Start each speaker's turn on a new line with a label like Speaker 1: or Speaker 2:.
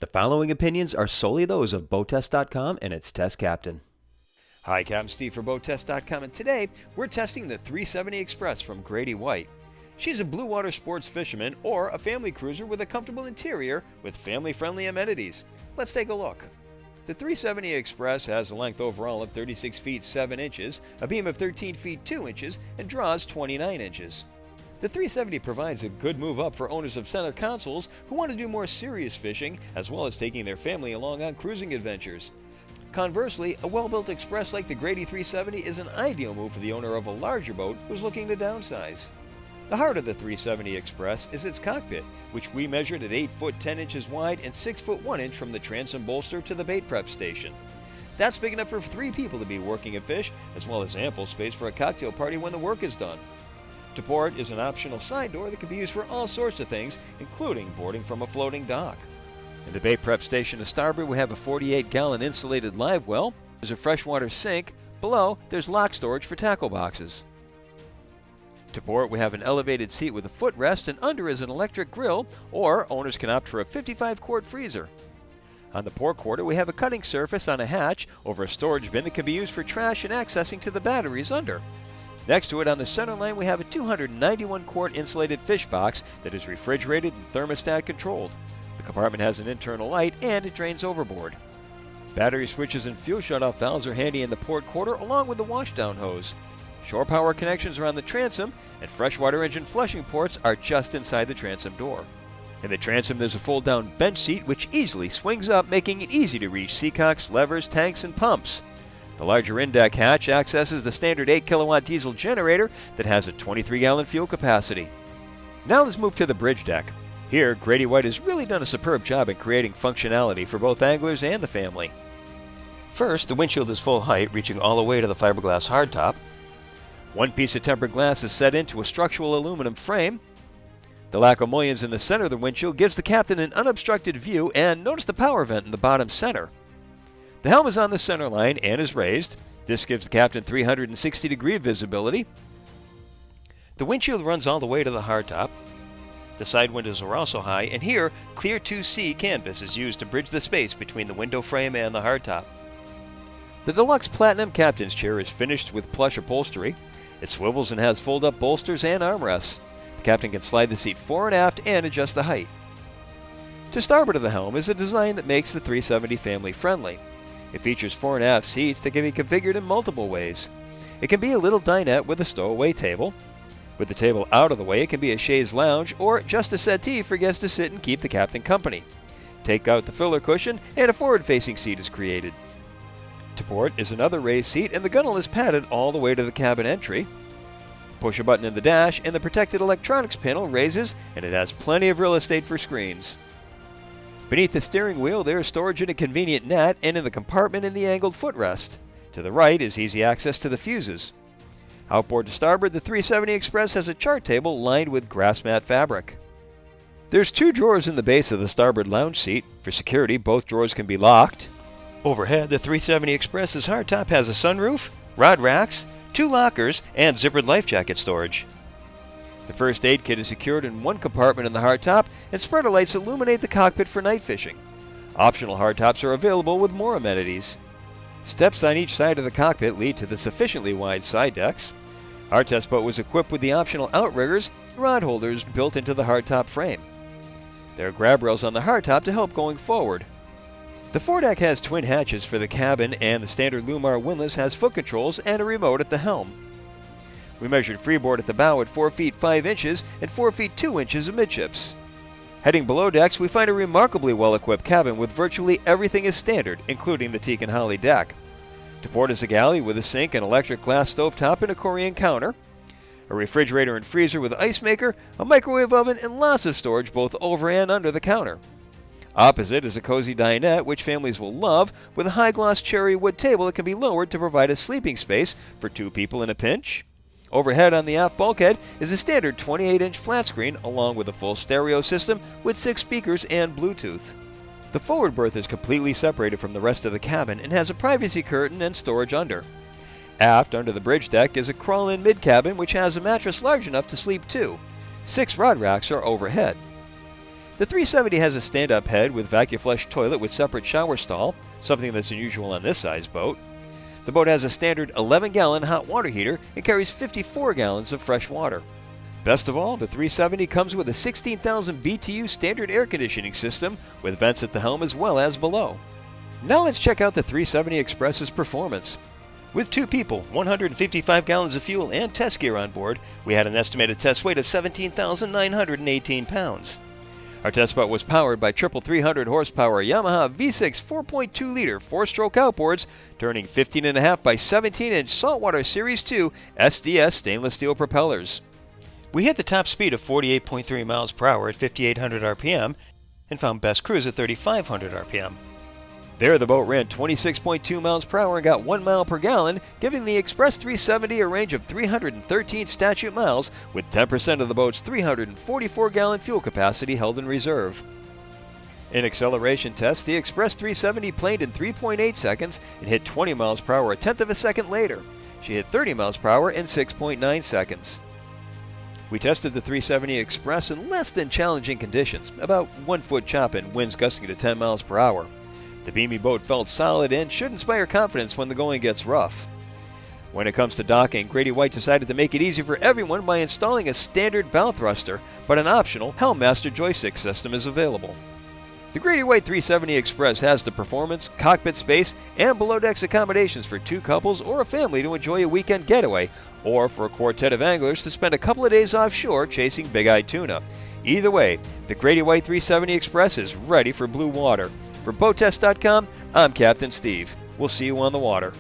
Speaker 1: The following opinions are solely those of BoatTEST.com and its test captain.
Speaker 2: Hi, Captain Steve for BoatTEST.com, and today we're testing the 370 Express from Grady-White. She's a blue water sports fisherman or a family cruiser with a comfortable interior with family-friendly amenities. Let's take a look. The 370 Express has a length overall of 36 feet 7 inches, a beam of 13 feet 2 inches, and draws 29 inches. The 370 provides a good move up for owners of center consoles who want to do more serious fishing, as well as taking their family along on cruising adventures. Conversely, a well-built Express like the Grady 370 is an ideal move for the owner of a larger boat who's looking to downsize. The heart of the 370 Express is its cockpit, which we measured at 8 foot 10 inches wide and 6 foot 1 inch from the transom bolster to the bait prep station. That's big enough for 3 people to be working and fish, as well as ample space for a cocktail party when the work is done. To port is an optional side door that can be used for all sorts of things, including boarding from a floating dock. In the bait prep station to starboard, we have a 48-gallon insulated live well. There's a freshwater sink. Below, there's lock storage for tackle boxes. To port, we have an elevated seat with a footrest, and under is an electric grill, or owners can opt for a 55-quart freezer. On the port quarter, we have a cutting surface on a hatch over a storage bin that can be used for trash and accessing to the batteries under. Next to it on the center line, we have a 291-quart insulated fish box that is refrigerated and thermostat controlled. The compartment has an internal light and it drains overboard. Battery switches and fuel shutoff valves are handy in the port quarter along with the washdown hose. Shore power connections are on the transom, and freshwater engine flushing ports are just inside the transom door. In the transom, there's a fold-down bench seat which easily swings up, making it easy to reach seacocks, levers, tanks, and pumps. The larger in-deck hatch accesses the standard 8-kilowatt diesel generator that has a 23-gallon fuel capacity. Now let's move to the bridge deck. Here, Grady-White has really done a superb job in creating functionality for both anglers and the family. First, the windshield is full height, reaching all the way to the fiberglass hardtop. One piece of tempered glass is set into a structural aluminum frame. The lack of mullions in the center of the windshield gives the captain an unobstructed view, and notice the power vent in the bottom center. The helm is on the center line and is raised. This gives the captain 360-degree visibility. The windshield runs all the way to the hardtop. The side windows are also high, and here, clear 2C canvas is used to bridge the space between the window frame and the hardtop. The Deluxe Platinum Captain's Chair is finished with plush upholstery. It swivels and has fold-up bolsters and armrests. The captain can slide the seat fore and aft and adjust the height. To starboard of the helm is a design that makes the 370 family-friendly. It features fore and aft seats that can be configured in multiple ways. It can be a little dinette with a stowaway table. With the table out of the way, it can be a chaise lounge or just a settee for guests to sit and keep the captain company. Take out the filler cushion and a forward-facing seat is created. To port is another raised seat, and the gunnel is padded all the way to the cabin entry. Push a button in the dash and the protected electronics panel raises, and it has plenty of real estate for screens. Beneath the steering wheel, there is storage in a convenient net and in the compartment in the angled footrest. To the right is easy access to the fuses. Outboard to starboard, the 370 Express has a chart table lined with grass mat fabric. There's 2 drawers in the base of the starboard lounge seat. For security, both drawers can be locked. Overhead, the 370 Express's hardtop has a sunroof, rod racks, 2 lockers, and zippered life jacket storage. The first aid kit is secured in one compartment in the hardtop, and spreader lights illuminate the cockpit for night fishing. Optional hardtops are available with more amenities. Steps on each side of the cockpit lead to the sufficiently wide side decks. Our test boat was equipped with the optional outriggers and rod holders built into the hardtop frame. There are grab rails on the hardtop to help going forward. The foredeck has twin hatches for the cabin, and the standard Lumar windlass has foot controls and a remote at the helm. We measured freeboard at the bow at 4 feet 5 inches and 4 feet 2 inches amidships. Heading below decks, we find a remarkably well-equipped cabin with virtually everything as standard, including the teak and holly deck. To port is a galley with a sink, an electric glass stovetop, and a Korean counter. A refrigerator and freezer with ice maker, a microwave oven, and lots of storage both over and under the counter. Opposite is a cozy dinette, which families will love, with a high-gloss cherry wood table that can be lowered to provide a sleeping space for 2 people in a pinch. Overhead on the aft bulkhead is a standard 28-inch flat screen along with a full stereo system with 6 speakers and Bluetooth. The forward berth is completely separated from the rest of the cabin and has a privacy curtain and storage under. Aft, under the bridge deck, is a crawl-in mid-cabin which has a mattress large enough to sleep 2. 6 rod racks are overhead. The 370 has a stand-up head with vacuum flush toilet with separate shower stall, something that's unusual on this size boat. The boat has a standard 11-gallon hot water heater and carries 54 gallons of fresh water. Best of all, the 370 comes with a 16,000 BTU standard air conditioning system with vents at the helm as well as below. Now let's check out the 370 Express's performance. With 2 people, 155 gallons of fuel, and test gear on board, we had an estimated test weight of 17,918 pounds. Our test boat was powered by triple 300 horsepower Yamaha V6 4.2-liter 4-stroke outboards, turning 15.5 by 17-inch saltwater Series 2 SDS stainless steel propellers. We hit the top speed of 48.3 miles per hour at 5,800 RPM and found best cruise at 3,500 RPM. There, the boat ran 26.2 miles per hour and got 1 mile per gallon, giving the Express 370 a range of 313 statute miles, with 10% of the boat's 344-gallon fuel capacity held in reserve. In acceleration tests, the Express 370 planed in 3.8 seconds and hit 20 miles per hour a tenth of a second later. She hit 30 miles per hour in 6.9 seconds. We tested the 370 Express in less than challenging conditions, about 1 foot chop and winds gusting to 10 miles per hour. The beamy boat felt solid and should inspire confidence when the going gets rough. When it comes to docking, Grady-White decided to make it easy for everyone by installing a standard bow thruster, but an optional Helmmaster joystick system is available. The Grady-White 370 Express has the performance, cockpit space, and below-decks accommodations for 2 couples or a family to enjoy a weekend getaway, or for a quartet of anglers to spend a couple of days offshore chasing big-eyed tuna. Either way, the Grady-White 370 Express is ready for blue water. For BoatTEST.com, I'm Captain Steve. We'll see you on the water.